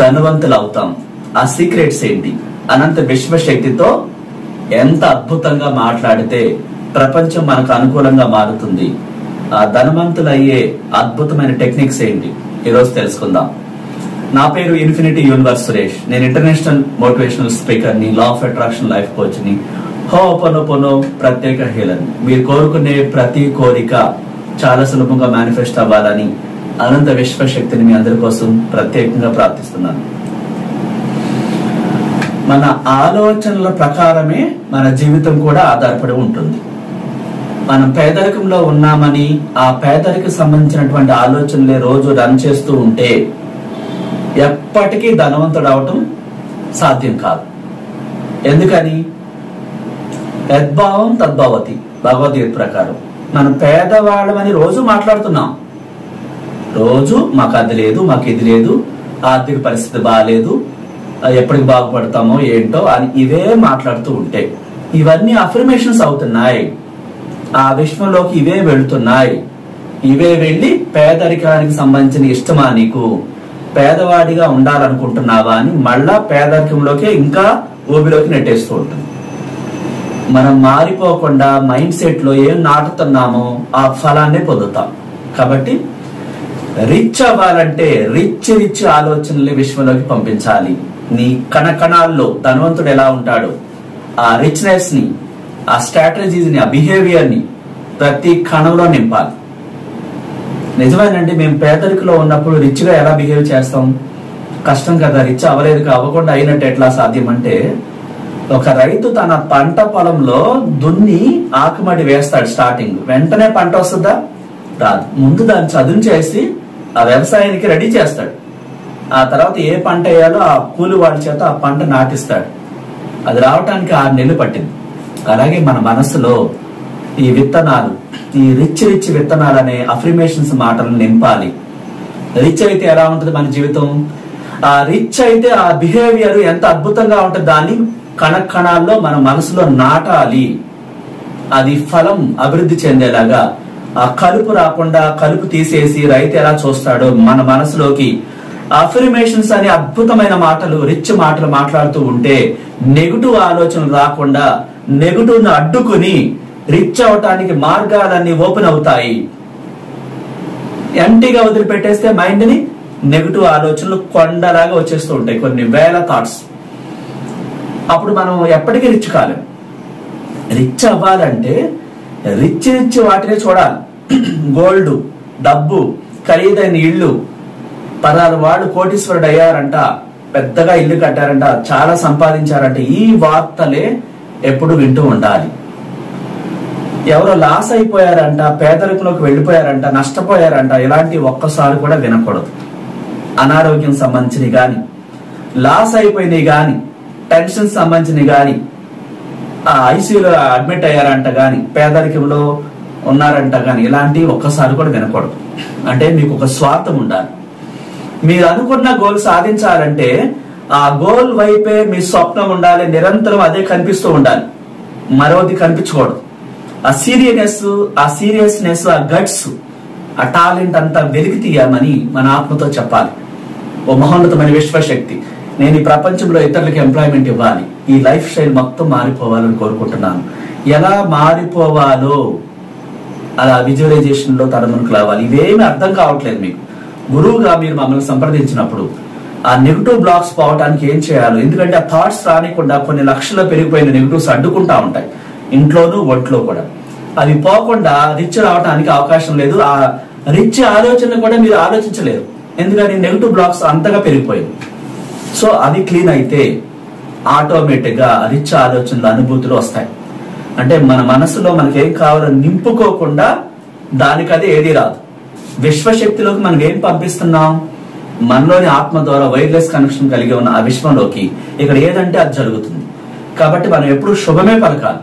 ధనవంతులు అవుతాం. ఆ సీక్రెట్స్ ఏంటి? అనంత విశ్వశక్తితో ఎంత అద్భుతంగా మాట్లాడితే ప్రపంచం మనకు అనుకూలంగా మారుతుంది. ఆ ధనవంతులయ్యే అద్భుతమైన టెక్నిక్స్ ఏంటి ఈరోజు తెలుసుకుందాం. నా పేరు ఇన్ఫినిటీ యూనివర్స్ సురేష్. నేను ఇంటర్నేషనల్ మోటివేషనల్ స్పీకర్ ని, law of attraction life coach ని, హోపోనోపోనో ప్రత్యేక హీలర్. మీరు కోరుకునే ప్రతి కోరిక చాలా సులభంగా మేనిఫెస్ట్ అవ్వాలని అనంత విశ్వశక్తిని మీ అందరి కోసం ప్రత్యేకంగా ప్రార్థిస్తున్నాను. మన ఆలోచనల ప్రకారమే మన జీవితం కూడా ఆధారపడి ఉంటుంది. మనం పేదరికంలో ఉన్నామని ఆ పేదరికి సంబంధించినటువంటి ఆలోచనలే రోజు రన్ చేస్తూ ఉంటే ఎప్పటికీ ధనవంతుడు అవటం సాధ్యం కాదు. ఎందుకని? యద్భావం తద్భవతి భగవద్గీత ప్రకారం. మనం పేదవాళ్ళమని రోజు మాట్లాడుతున్నాం. రోజు మాకు అది లేదు, మాకు ఇది లేదు, ఆర్థిక పరిస్థితి బాగాలేదు, ఎప్పటికి బాగుపడతామో ఏంటో అని ఇవే మాట్లాడుతూ ఉంటే ఇవన్నీ అఫర్మేషన్స్ అవుతున్నాయి. ఆ విశ్వంలోకి ఇవే వెళుతున్నాయి. ఇవే వెళ్ళి పేదరికానికి సంబంధించిన ఇష్టమా నీకు, పేదవాడిగా ఉండాలనుకుంటున్నావా అని మళ్ళా పేదరికంలోకి ఇంకా ఊబిలోకి నెట్టేస్తూ ఉంటుంది. మనం మారిపోకుండా మైండ్ సెట్ లో ఏం నాటుతున్నామో ఆ ఫలాన్నే పొందుతాం. కాబట్టి రిచ్ అవ్వాలంటే రిచ్ ఆలోచనల్ని విశ్వంలోకి పంపించాలి. నీ కణకణాల్లో ధనవంతుడు ఎలా ఉంటాడో ఆ రిచ్నెస్ ని, ఆ స్ట్రాటజీస్ ని, ఆ బిహేవియర్ ని ప్రతి కణంలో నింపాలి. నిజమేనండి, మేము పేదరికలో ఉన్నప్పుడు రిచ్ గా ఎలా బిహేవ్ చేస్తాం? కష్టం కదా. రిచ్ అవ్వలేదు, అవ్వకుండా అయినట్టు ఎట్లా సాధ్యం అంటే, ఒక రైతు తన పంట పొలంలో దున్ని ఆకుమడి వేస్తాడు. స్టార్టింగ్ వెంటనే పంట వస్తుందా? రాదు. ముందు దాన్ని చదును చేసి ఆ వ్యవసాయానికి రెడీ చేస్తాడు. ఆ తర్వాత ఏ పంట వేయాలో ఆ కూలి వాళ్ళ చేత ఆ పంట నాటిస్తాడు. అది రావటానికి 6 నెలలు పట్టింది. అలాగే మన మనసులో ఈ విత్తనాలు, ఈ రిచ్ విత్తనాలు అనే అఫర్మేషన్స్ మాటలను నింపాలి. రిచ్ అయితే ఎలా ఉంటుంది మన జీవితం? ఆ రిచ్ అయితే ఆ బిహేవియర్ ఎంత అద్భుతంగా ఉంటుంది. దాన్ని కణకణాల్లో మన మనసులో నాటాలి. అది ఫలం అభివృద్ధి చెందేలాగా, ఆ కలుపు రాకుండా కలుపు తీసేసి రైతు ఎలా చూస్తాడో మన మనసులోకి అఫర్మేషన్స్ అనే అద్భుతమైన మాటలు, రిచ్ మాటలు మాట్లాడుతూ ఉంటే నెగటివ్ ఆలోచనలు రాకుండా నెగటివ్ ను అడ్డుకుని రిచ్ అవటానికి మార్గాలన్నీ ఓపెన్ అవుతాయి. ఎంటీగా వదిలిపెట్టేస్తే మైండ్ ని నెగటివ్ ఆలోచనలు కొండలాగా వచ్చేస్తూ ఉంటాయి, కొన్ని వేల థాట్స్. అప్పుడు మనం ఎప్పటికీ రిచ్ కాలేం. రిచ్ అవ్వాలంటే రిచ్ వాటినే చూడాలి. గోల్డ్, డబ్బు, ఖరీదైన ఇళ్ళు, 16 వాళ్ళు కోటీశ్వరుడు అయ్యారంట, పెద్దగా ఇల్లు కట్టారంట, చాలా సంపాదించారంట, ఈ వార్తలే ఎప్పుడు వింటూ ఉండాలి. ఎవరో లాస్ అయిపోయారంట, పేదరికంలోకి వెళ్ళిపోయారంట, నష్టపోయారంట, ఇలాంటి ఒక్కసారి కూడా వినకూడదు. అనారోగ్యం సంబంధించినవి గాని, లాస్ అయిపోయినవి గాని, టెన్షన్ సంబంధించినవి గాని, ఆ ఐసీయూలో అడ్మిట్ అయ్యారంట గాని, పేదరికంలో ఉన్నారంట గాని, ఇలాంటివి ఒక్కసారి కూడా వినకూడదు. అంటే మీకు ఒక స్వార్థం ఉండాలి. మీరు అనుకున్న గోల్ సాధించాలంటే ఆ గోల్ వైపే మీ స్వప్నం ఉండాలి. నిరంతరం అదే కనిపిస్తూ ఉండాలి, మరోది కనిపించకూడదు. ఆ సీరియస్నెస్, ఆ గట్స్, ఆ టాలెంట్ అంతా వెలికి తీయాలని మన ఆత్మతో చెప్పాలి. ఓ మహోన్నతమైన విశ్వశక్తి, నేను ఈ ప్రపంచంలో ఇతరులకు ఎంప్లాయ్మెంట్ ఇవ్వాలి, ఈ లైఫ్ స్టైల్ మొత్తం మారిపోవాలని కోరుకుంటున్నాను. ఎలా మారిపోవాలో అలా విజువలైజేషన్ లో తలమునకు రావాలి. ఇవేమీ అర్థం కావట్లేదు మీకు. గురువుగా మీరు మమ్మల్ని సంప్రదించినప్పుడు ఆ నెగిటివ్ బ్లాక్స్ పోవటానికి ఏం చేయాలో, ఎందుకంటే ఆ థాట్స్ రానికుండా కొన్ని లక్షల్లో పెరిగిపోయిన నెగిటివ్స్ అడ్డుకుంటా ఉంటాయి, ఇంట్లోనూ ఒంట్లో కూడా. అవి పోకుండా రిచ్ రావడానికి అవకాశం లేదు. ఆ రిచ్ ఆలోచన కూడా మీరు ఆలోచించలేరు, ఎందుకని నెగిటివ్ బ్లాక్స్ అంతగా పెరిగిపోయింది. సో అది క్లీన్ అయితే ఆటోమేటిక్ గా రిచ్ ఆలోచనలు, అనుభూతులు వస్తాయి. అంటే మన మనసులో మనకేం కావాలో నింపుకోకుండా దానికది ఏది రాదు. విశ్వశక్తిలోకి మనం ఏం పంపిస్తున్నాం? మనలోని ఆత్మ ద్వారా వైర్లెస్ కనెక్షన్ కలిగి ఉన్న ఆ విశ్వంలోకి ఇక్కడ ఏదంటే అది జరుగుతుంది. కాబట్టి మనం ఎప్పుడు శుభమే పలకాలి,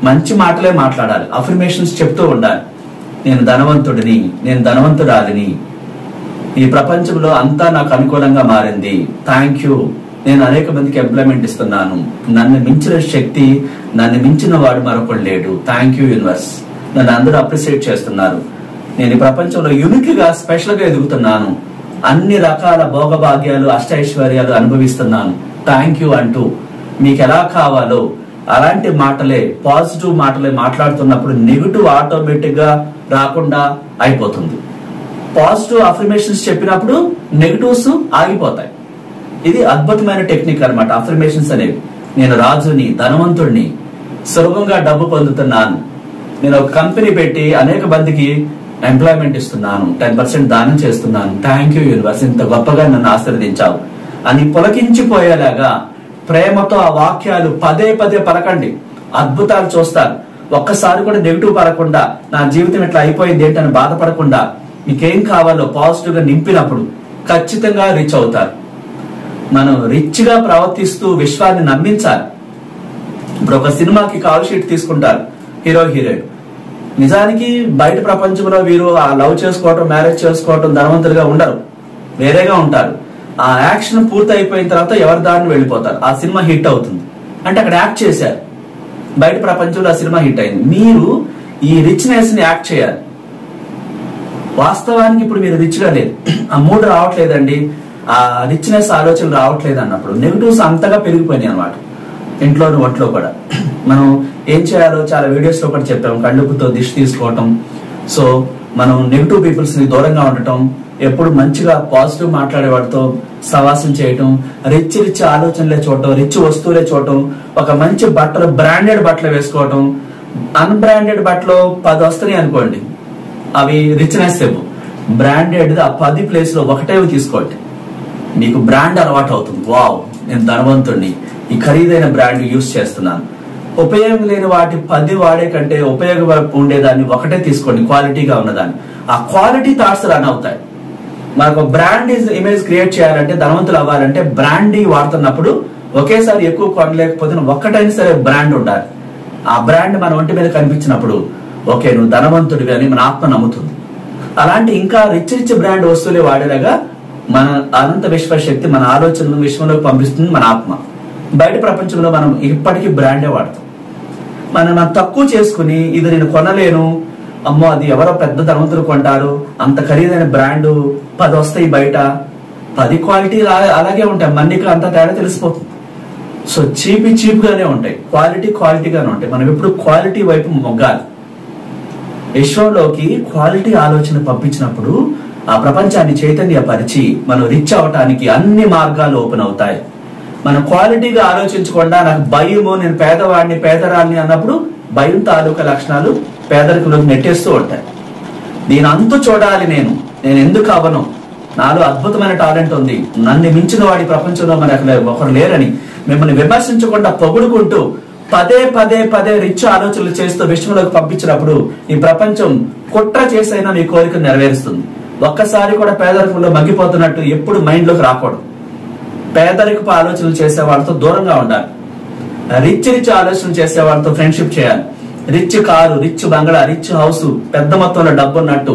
మంచి మాటలే మాట్లాడాలి, అఫర్మేషన్స్ చెప్తూ ఉండాలి. నేను ధనవంతుడిని, నేను ధనవంతురాలిని, ఈ ప్రపంచంలో అంతా నాకు అనుకూలంగా మారింది, థ్యాంక్ యూ, నేను అనేక మందికి ఎంప్లాయ్మెంట్ ఇస్తున్నాను, నన్ను మించిన శక్తి, నన్ను మించిన వాడు మరొకడు లేడు, థ్యాంక్ యూ యూనివర్స్, నన్ను అందరూ అప్రిషియేట్ చేస్తున్నారు, నేను ఈ ప్రపంచంలో యూనిక్ గా స్పెషల్ గా ఎదుగుతున్నాను, అన్ని రకాల భోగభాగ్యాలు అష్టైశ్వర్యాలు అనుభవిస్తున్నాను, థ్యాంక్ యూ అంటూ మీకు ఎలా కావాలో అలాంటి మాటలే, పాజిటివ్ మాటలే మాట్లాడుతున్నప్పుడు నెగిటివ్ ఆటోమేటిక్ గా రాకుండా అయిపోతుంది. పాజిటివ్ అఫర్మేషన్స్ చెప్పినప్పుడు నెగిటివ్స్ ఆగిపోతాయి. ఇది అద్భుతమైన టెక్నిక్ అన్నమాట అఫర్మేషన్స్ అనేవి. నేను రాజుని, ధనవంతుడిని, సులభంగా డబ్బు పొందుతున్నాను, నేను ఒక కంపెనీ పెట్టి అనేక మందికి ఎంప్లాయ్మెంట్ ఇస్తున్నాను, 10% దానం చేస్తున్నాను, థ్యాంక్ యూ యూనివర్స్, ఇంత గొప్పగా నన్ను ఆశీర్వదించావు అని పులకించిపోయేలాగా ప్రేమతో ఆ వాక్యాలు పదే పదే పలకండి. అద్భుతాలు చూస్తారు. ఒక్కసారి కూడా నెగిటివ్ పడకుండా, నా జీవితం ఇట్లా అయిపోయింది ఏంటని బాధపడకుండా మీకేం కావాలో పాజిటివ్ గా నింపినప్పుడు ఖచ్చితంగా రిచ్ అవుతారు. మనం రిచ్ గా ప్రవర్తిస్తూ విశ్వాన్ని నమ్మించాలి. ఇప్పుడు ఒక సినిమాకి కాల్ షీట్ తీసుకుంటారు హీరో హీరోయిన్. నిజానికి బయట ప్రపంచంలో వీరు ఆ లవ్ చేసుకోవటం, మ్యారేజ్ చేసుకోవటం ధనవంతులుగా ఉండరు, వేరేగా ఉంటారు. ఆ యాక్షన్ పూర్తి అయిపోయిన తర్వాత ఎవరి దారిని వెళ్ళిపోతారు. ఆ సినిమా హిట్ అవుతుంది అంటే అక్కడ యాక్ట్ చేశారు, బయట ప్రపంచంలో ఆ సినిమా హిట్ అయింది. మీరు ఈ రిచ్నెస్ ని యాక్ట్ చేయాలి. వాస్తవానికి ఇప్పుడు మీరు రిచ్ గా లేదు, ఆ మూడు రావట్లేదండి, ఆ రిచ్నెస్ ఆలోచనలు రావట్లేదు అన్నప్పుడు నెగిటివ్స్ అంతగా పెరిగిపోయినాయి అనమాట. ఇంట్లోని ఒంట్లో కూడా మనం ఏం చేయాలో చాలా వీడియోస్ లో కూడా చెప్పాము. కళ్ళుపుతో దిష్టి తీసుకోవటం, సో మనం నెగిటివ్ పీపుల్స్ ని దూరంగా ఉండటం, ఎప్పుడు మంచిగా పాజిటివ్ మాట్లాడే వాటితో సవాసం చేయటం, రిచ్ ఆలోచనలే చూడటం, రిచ్ వస్తువులే చూడటం, ఒక మంచి బట్టలు, బ్రాండెడ్ బట్టలు వేసుకోవటం. అన్బ్రాండెడ్ బట్టలు 10 వస్తున్నాయి అనుకోండి, అవి రిచ్నెస్ ఇవ్వు. బ్రాండెడ్ ఆ 10 ప్లేస్ లో ఒకటే తీసుకోండి, మీకు బ్రాండ్ అలవాటు అవుతుంది. వావ్, నేను ధనవంతుడిని, ఈ ఖరీదైన బ్రాండ్ యూజ్ చేస్తున్నాను. ఉపయోగం లేని వాటి 10 వాడే కంటే ఉపయోగం ఉండేదాన్ని ఒకటే తీసుకోండి, క్వాలిటీగా ఉన్నదాన్ని. ఆ క్వాలిటీ థాట్స్ రన్ అవుతాయి. మనకు బ్రాండ్ ఇమేజ్ క్రియేట్ చేయాలంటే, ధనవంతులు అవ్వాలంటే బ్రాండ్ వాడుతున్నప్పుడు ఒకేసారి ఎక్కువ కొనలేకపోతే ఒక్కటైనా సరే బ్రాండ్ ఉండాలి. ఆ బ్రాండ్ మన ఒంటి మీద కనిపించినప్పుడు ఓకే నువ్వు ధనవంతుడివి అని మన ఆత్మ నమ్ముతుంది. అలాంటి ఇంకా రిచ్ బ్రాండ్ వస్తువులే వాడేలాగా మన అనంత విశ్వశక్తి మన ఆలోచనలు విశ్వంలోకి పంపిస్తుంది మన ఆత్మ. బయట ప్రపంచంలో మనం ఇప్పటికీ బ్రాండే వాడతాం. మనం తక్కువ చేసుకుని ఇది నేను కొనలేను, అమ్మో అది ఎవరో పెద్ద ధనవంతులు కొంటారు, అంత ఖరీదైన బ్రాండ్ 10 వస్తాయి బయట, 10 క్వాలిటీ అలాగే ఉంటాయి, మన్నిక అంత తేడా తెలిసిపోతుంది. సో చీప్ గానే ఉంటాయి, క్వాలిటీగానే ఉంటాయి. మనం ఎప్పుడు క్వాలిటీ వైపు మొగ్గాలి. విశ్వంలోకి క్వాలిటీ ఆలోచన పంపించినప్పుడు ఆ ప్రపంచాన్ని చైతన్యపరిచి మనం రిచ్ అవటానికి అన్ని మార్గాలు ఓపెన్ అవుతాయి. మనం క్వాలిటీగా ఆలోచించకుండా నాకు భయము, నేను పేదవాడిని పేదరాల్ని అన్నప్పుడు భయం తాలూకా లక్షణాలు పేదరికంలోకి నెట్టేస్తూ ఉంటాయి. దీని అంతు చూడాలి, నేను ఎందుకు అవ్వను, నాలో అద్భుతమైన టాలెంట్ ఉంది, నన్ను మించిన వాడి ప్రపంచంలో మరి అక్కడ ఒకరు లేరని మిమ్మల్ని విమర్శించకుండా పొగుడుకుంటూ పదే రిచ్ ఆలోచనలు చేస్తూ విశ్వంలోకి పంపించినప్పుడు ఈ ప్రపంచం కుట్ర చేసైనా మీ కోరిక నెరవేరుస్తుంది. ఒక్కసారి కూడా పేదరికంలో మగ్గిపోతున్నట్టు ఎప్పుడు మైండ్ లోకి రాకూడదు. పేదరికపు ఆలోచనలు చేసే వాళ్ళతో దూరంగా ఉండాలి. రిచ్ ఆలోచనలు చేసే వాళ్ళతో ఫ్రెండ్షిప్ చేయాలి. రిచ్ కారు, రిచ్ బంగ్లా, రిచ్ హౌస్, పెద్ద మొత్తంలో డబ్బు ఉన్నట్టు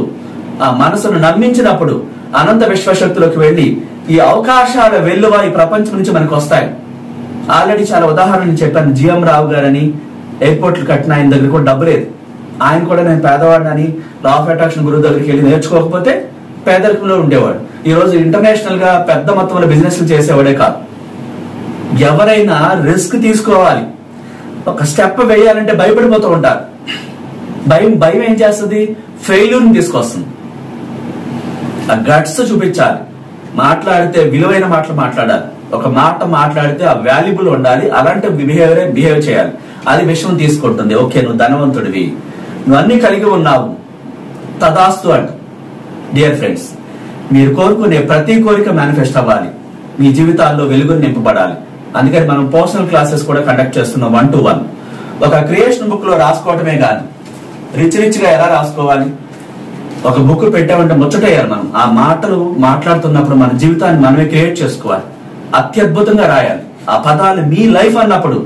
ఆ మనసును నమ్మించినప్పుడు అనంత విశ్వశక్తిలోకి వెళ్లి ఈ అవకాశాల వెల్లువ ఈ ప్రపంచం నుంచి మనకు వస్తాయి. ఆల్రెడీ చాలా ఉదాహరణలు చెప్పాను. జిఎం రావు గారని ఎయిర్పోర్ట్లు కట్టిన ఆయన దగ్గర కూడా డబ్బు లేదు. ఆయన కూడా నేను పేదవాడిని లా ఆఫ్ అట్రాక్షన్ గురువు దగ్గరికి వెళ్ళి నేర్చుకోకపోతే పేదరికంలో ఉండేవాడు. ఈ రోజు ఇంటర్నేషనల్ గా పెద్ద మొత్తంలో బిజినెస్ చేసేవాడే కాదు. ఎవరైనా రిస్క్ తీసుకోవాలి, ఒక స్టెప్ వేయాలంటే భయపడిపోతూ ఉంటారు. భయం ఏం చేస్తుంది? ఫెయిల్యూర్ ని తీసుకొస్తుంది. ఆ గట్స్ చూపించాలి. మాట్లాడితే విలువైన మాటలు మాట్లాడాలి. ఒక మాట మాట్లాడితే ఆ వాల్యుబుల్ ఉండాలి. అలాంటి బిహేవ్ చేయాలి. అది విషయం తీసుకుంటుంది. ఓకే నువ్వు ధనవంతుడివి, నువ్వు అన్ని కలిగి ఉన్నావు, తదాస్తు అంట. డియర్ ఫ్రెండ్స్, మీరు కోరుకునే ప్రతి కోరిక మేనిఫెస్ట్ అవ్వాలి. మీ జీవితాల్లో వెలుగుని నింపబడాలి. అందుకని మనం పర్సనల్ క్లాసెస్ కూడా కండక్ట్ చేస్తున్నాం 1-to-1. ఒక క్రియేషన్ బుక్ లో రాసుకోవటమే కాదు, రిచ్ గా ఎలా రాసుకోవాలి, ఒక బుక్ పెట్టామంటే ముచ్చటేయాలి. మనం ఆ మాటలు మాట్లాడుతున్నప్పుడు మన జీవితాన్ని మనమే క్రియేట్ చేసుకోవాలి. అత్యద్భుతంగా రాయాలి. ఆ పదాలు మీ లైఫ్ అన్నప్పుడు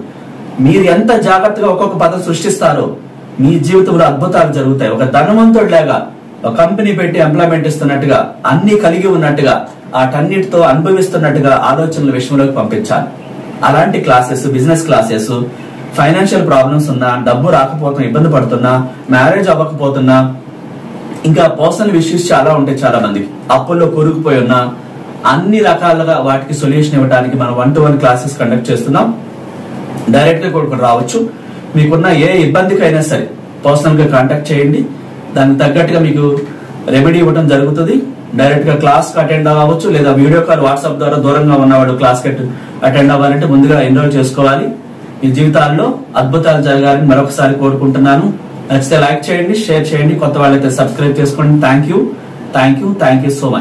మీరు ఎంత జాగ్రత్తగా ఒక్కొక్క పదం సృష్టిస్తారో మీ జీవితంలో అద్భుతాలు జరుగుతాయి. ఒక ధనవంతుడి లాగా ఒక కంపెనీ పెట్టి ఎంప్లాయ్మెంట్ ఇస్తున్నట్టుగా, అన్ని కలిగి ఉన్నట్టుగా, వాటన్నిటితో అనుభవిస్తున్నట్టుగా ఆలోచనల విషయంలోకి పంపించాలి. అలాంటి classes, business classes, financial problems ఉన్నా, డబ్బు రాకపోతున్నా, ఇబ్బంది పడుతున్నా, మ్యారేజ్ అవ్వకపోతున్నా, ఇంకా పర్సనల్ ఇష్యూస్ చాలా ఉంటాయి చాలా మందికి. అప్పుల్లో కూరుకుపోయి ఉన్నా అన్ని రకాలుగా వాటికి సొల్యూషన్ ఇవ్వడానికి మనం 1-to-1 క్లాసెస్ కండక్ట్ చేస్తున్నాం. డైరెక్ట్ గా కూడా రావచ్చు. మీకున్న ఏ ఇబ్బందికైనా సరే పర్సనల్ గా కాంటాక్ట్ చేయండి. దానికి తగ్గట్టుగా మీకు రెమెడీ ఇవ్వడం జరుగుతుంది. డైరెక్ట్ గా క్లాస్ కి అటెండ్ అవ్వచ్చు, లేదా వీడియో కాల్ వాట్సాప్ ద్వారా దూరంగా ఉన్నవాడు క్లాస్ కి అటెండ్ అవ్వాలంటే ముందుగా ఎన్రోల్ చేసుకోవాలి. మీ జీవితాల్లో అద్భుతాలు జరగాలని మరొకసారి కోరుకుంటున్నాను. నచ్చితే లైక్ చేయండి, షేర్ చేయండి, కొత్త వాళ్ళైతే సబ్స్క్రైబ్ చేసుకోండి. Thank you so much.